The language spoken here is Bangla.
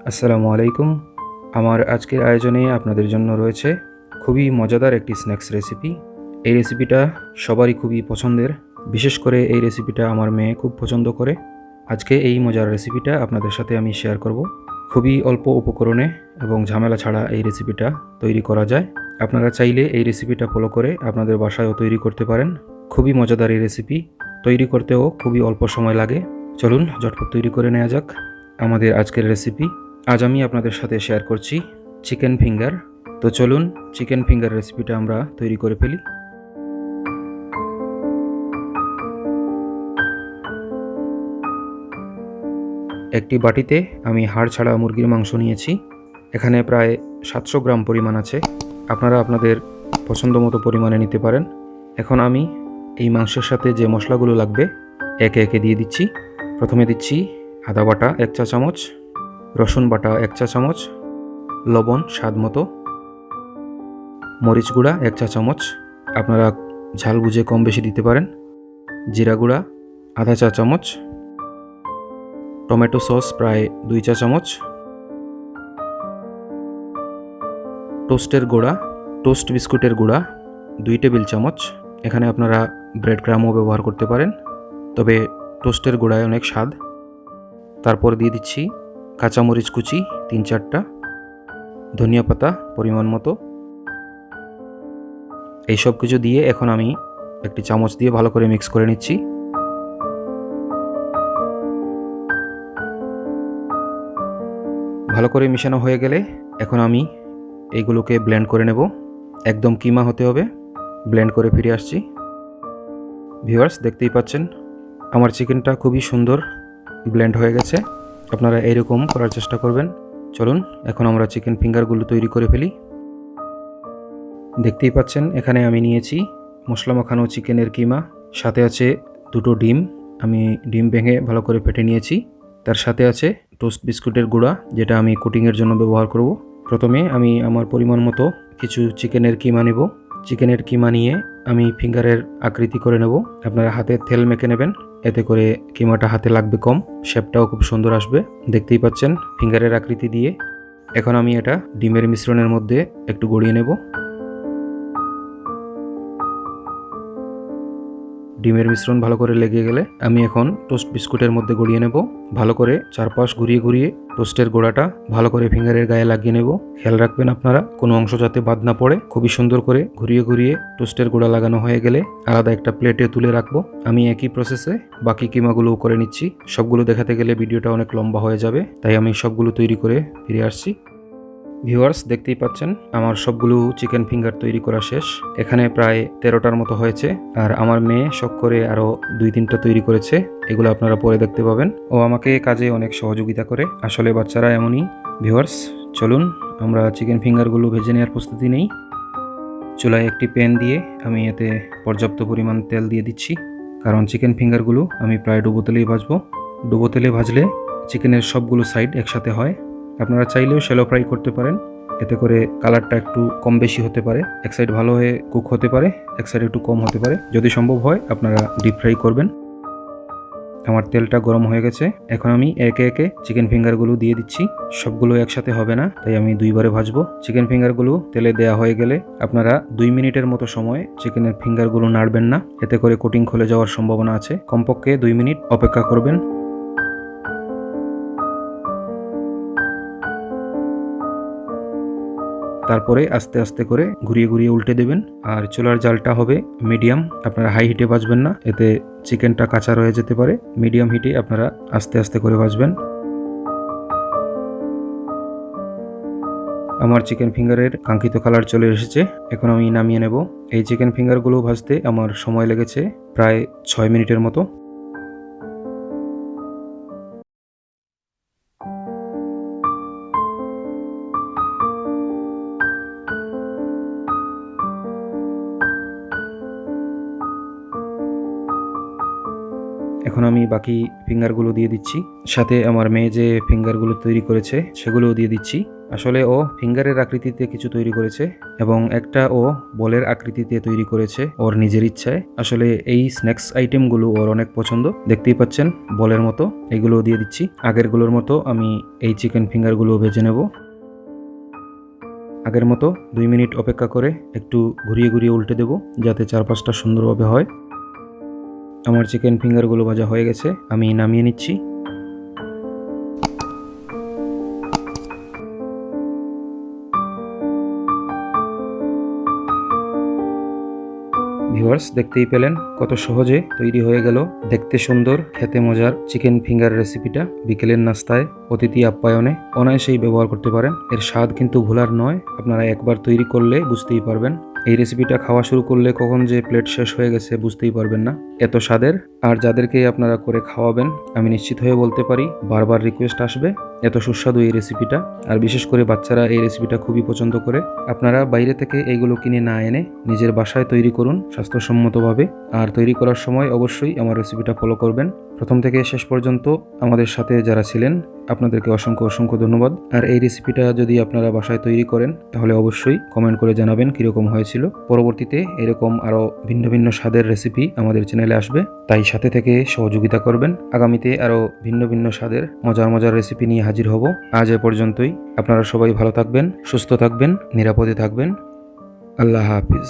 আসসালামু আলাইকুম। আমার আজকের আয়োজনে আপনাদের জন্য রয়েছে খুবই মজাদার একটি স্ন্যাক্স রেসিপি। এই রেসিপিটা সবারই খুবই পছন্দের। বিশেষ করে এই রেসিপিটা আমার মেয়ে খুব পছন্দ করে। আজকে এই মজার রেসিপিটা আপনাদের সাথে আমি শেয়ার করব। খুবই অল্প উপকরণে এবং ঝামেলা ছাড়া এই রেসিপিটা তৈরি করা যায়। আপনারা চাইলে এই রেসিপিটা ফলো করে আপনাদের বাসায়ও তৈরি করতে পারেন। খুবই মজাদার এই রেসিপি, তৈরি করতেও খুবই অল্প সময় লাগে। চলুন ঝটপট তৈরি করে নেওয়া যাক আমাদের আজকের রেসিপি। আজ আমি আপনাদের সাথে শেয়ার করছি চিকেন ফিঙ্গার। তো চলুন চিকেন ফিঙ্গার রেসিপিটা আমরা তৈরি করে ফেলি। একটি বাটিতে আমি হাড় ছাড়া মুরগির মাংস নিয়েছি। এখানে প্রায় 700 গ্রাম পরিমাণ আছে। আপনারা আপনাদের পছন্দ মতো পরিমাণে নিতে পারেন। এখন আমি এই মাংসের সাথে যে মশলাগুলো লাগবে একে একে দিয়ে দিচ্ছি। প্রথমে দিচ্ছি আদা বাটা 1 চা চামচ, রসুন বাটা 1 চা চামচ, লবণ স্বাদ মতো, মরিচ গুঁড়া 1 চা চামচ, আপনারা ঝাল বুঝে কম বেশি দিতে পারেন, জিরা গুঁড়া আধা চা চামচ, টমেটো সস প্রায় 2 চা চামচ, টোস্টের গুঁড়া, টোস্ট বিস্কুটের গুঁড়া 2 টেবিল চামচ। এখানে আপনারা ব্রেড ক্রামও ব্যবহার করতে পারেন, তবে টোস্টের গুঁড়ায় অনেক স্বাদ। তারপর দিয়ে দিচ্ছি কাঁচামরিচ কুচি 3-4টা, ধনিয়া পাতা পরিমাণ মতো। এই সব কিছু দিয়ে এখন আমি একটি চামচ দিয়ে ভালো করে মিক্স করে নিচ্ছি। ভালো করে মিশানো হয়ে গেলে এখন আমি এইগুলোকে ব্লেন্ড করে নেব। একদম কিমা হতে হবে। ব্লেন্ড করে ফিরে আসছি। ভিউয়ার্স, দেখতেই পাচ্ছেন আমার চিকেনটা খুবই সুন্দর ব্লেন্ড হয়ে গেছে। আপনারা এইরকম করার চেষ্টা করবেন। চলুন এখন আমরা চিকেন ফিঙ্গারগুলো তৈরি করে ফেলি। দেখতেই পাচ্ছেন এখানে আমি নিয়েছি মশলা মাখানো চিকেনের কিমা, সাথে আছে 2টো ডিম। আমি ডিম ভেঙে ভালো করে ফেটে নিয়েছি। তার সাথে আছে টোস্ট বিস্কুটের গুঁড়া, যেটা আমি কোটিংয়ের জন্য ব্যবহার করব। প্রথমে আমি আমার পরিমাণ মতো কিছু চিকেনের কিমা নেব। চিকেনের কিমা নিয়ে আমি ফিঙ্গারের আকৃতি করে নেব। আপনারা হাতে তেল মেখে নেবেন, এতে করে কিমাটা হাতে লাগবে কম, শেপটাও খুব সুন্দর আসবে। দেখতেই পাচ্ছেন ফিঙ্গারের আকৃতি দিয়ে। এখন আমি এটা ডিমের মিশ্রণের মধ্যে একটু গড়িয়ে নেব। ডিমের মিশ্রণ ভালো করে লেগে গেলে আমি এখন টোস্ট বিস্কুটের মধ্যে গড়িয়ে নেব। ভালো করে চারপাশ ঘুরিয়ে ঘুরিয়ে টোস্টের গোড়াটা ভালো করে ফিঙ্গারের গায়ে লাগিয়ে নেব। খেয়াল রাখবেন আপনারা কোনো অংশ যাতে বাদ না পড়ে। খুবই সুন্দর করে ঘুরিয়ে ঘুরিয়ে টোস্টের গোড়া লাগানো হয়ে গেলে আলাদা একটা প্লেটে তুলে রাখবো। আমি একই প্রসেসে বাকি কিমাগুলোও করে নিচ্ছি। সবগুলো দেখাতে গেলে ভিডিওটা অনেক লম্বা হয়ে যাবে, তাই আমি সবগুলো তৈরি করে ফিরে আসছি। ভিউয়ার্স, দেখতেই পাচ্ছেন আমার সবগুলো চিকেন ফিঙ্গার তৈরি করা শেষ। এখানে প্রায় 13টার মতো হয়েছে, আর আমার মেয়ে শখ করে আরও 2-3টা তৈরি করেছে। এগুলো আপনারা পরে দেখতে পাবেন। ও আমাকে কাজে অনেক সহযোগিতা করে। আসলে বাচ্চারা এমনই। ভিউয়ার্স, চলুন আমরা চিকেন ফিঙ্গারগুলো ভেজে নেওয়ার প্রস্তুতি নেই। চুলায় একটি প্যান দিয়ে আমি এতে পর্যাপ্ত পরিমাণ তেল দিয়ে দিচ্ছি, কারণ চিকেন ফিঙ্গারগুলো আমি প্রায় ডুবো তেলেই ভাজবো। ডুবো তেলে ভাজলে চিকেনের সবগুলো সাইড একসাথে হয়। আপনারা চাইলেও শ্যালো ফ্রাই করতে পারেন, এতে করে কালারটা একটু কম বেশি হতে পারে। এক সাইড ভালো হয়ে কুক হতে পারে, এক সাইড একটু কম হতে পারে। যদি সম্ভব হয় আপনারা ডিপ ফ্রাই করবেন। আমার তেলটা গরম হয়ে গেছে। এখন আমি একে একে চিকেন ফিঙ্গারগুলো দিয়ে দিচ্ছি। সবগুলো একসাথে হবে না, তাই আমি 2বারে ভাজবো। চিকেন ফিঙ্গারগুলো তেলে দেওয়া হয়ে গেলে আপনারা 2 মিনিটের মতো সময় চিকেনের ফিঙ্গারগুলো নাড়বেন না, এতে করে কোটিং খুলে যাওয়ার সম্ভাবনা আছে। কমপক্ষে 2 মিনিট অপেক্ষা করবেন। তারপরে আস্তে আস্তে করে ঘুরিয়ে ঘুরিয়ে উল্টে দেবেন। আর চুলার জালটা হবে মিডিয়াম। আপনারা হাই হিটে ভাজবেন না, এতে চিকেনটা কাঁচা রয়ে যেতে পারে। মিডিয়াম হিটে আপনারা আস্তে আস্তে করে ভাজবেন। আমার চিকেন ফিঙ্গারের কাঙ্ক্ষিত কালার চলে এসেছে। এখন আমি নামিয়ে নেব। এই চিকেন ফিঙ্গারগুলো ভাজতে আমার সময় লেগেছে প্রায় 6 মিনিটের মতো। এখন আমি বাকি ফিঙ্গারগুলো দিয়ে দিচ্ছি, সাথে আমার মেয়ে যে ফিঙ্গারগুলো তৈরি করেছে সেগুলোও দিয়ে দিচ্ছি। আসলে ও ফিঙ্গারের আকৃতিতে কিছু তৈরি করেছে এবং একটা ও বলের আকৃতিতে তৈরি করেছে ওর নিজের ইচ্ছায়। আসলে এই স্ন্যাক্স আইটেমগুলো ওর অনেক পছন্দ, দেখতেই পাচ্ছেন বলের মতো। এগুলো দিয়ে দিচ্ছি। আগেরগুলোর মতো আমি এই চিকেন ফিঙ্গারগুলো ভেজে নেব। আগের মতো 2 মিনিট অপেক্ষা করে একটু ঘুরিয়ে ঘুরিয়ে উল্টে দেব, যাতে চারপাশটা সুন্দরভাবে হয়। আমার চিকেন ফিঙ্গারগুলো ভাজা হয়ে গেছে, আমি নামিয়ে নিচ্ছি। ভিউয়ার্স, দেখতেই পেলেন কত সহজে তৈরি হয়ে গেল দেখতে সুন্দর, খেতে মজার চিকেন ফিঙ্গার রেসিপিটা। বিকেলের নাস্তায়, অতিথি আপ্যায়নে অনায়াসেই ব্যবহার করতে পারেন। এর স্বাদ কিন্তু ভোলার নয়, আপনারা একবার তৈরি করলে বুঝতেই পারবেন। এই রেসিপিটা খাওয়া শুরু করলে কখন যে প্লেট শেষ হয়ে গেছে বুঝতেই পারবেন না, এত স্বাদের। আর যাদেরকে আপনারা করে খাওয়াবেন, আমি নিশ্চিত হয়ে বলতে পারি বারবার রিকোয়েস্ট আসবে, এত সুস্বাদু এই রেসিপিটা। আর বিশেষ করে বাচ্চারা এই রেসিপিটা খুবই পছন্দ করে। আপনারা বাইরে থেকে এইগুলো কিনে না এনে নিজের বাসায় তৈরি করুন স্বাস্থ্যসম্মতভাবে। আর তৈরি করার সময় অবশ্যই আমার রেসিপিটা ফলো করবেন। প্রথম থেকে শেষ পর্যন্ত আমাদের সাথে যারা ছিলেন, আপনাদেরকে অসংখ্য অসংখ্য ধন্যবাদ। আর এই রেসিপিটা যদি আপনারা বাসায় তৈরি করেন, তাহলে অবশ্যই কমেন্ট করে জানাবেন কীরকম হয়েছিল। পরবর্তীতে এরকম আরও ভিন্ন ভিন্ন স্বাদের রেসিপি আমাদের চ্যানেলে আসবে, তাই সাথে থেকে সহযোগিতা করবেন। আগামীতে আরও ভিন্ন ভিন্ন স্বাদের মজার মজার রেসিপি নিয়ে হাজির হব। আজ এ পর্যন্তই। আপনারা সবাই ভালো থাকবেন, সুস্থ থাকবেন, নিরাপদে থাকবেন। আল্লাহ হাফিজ।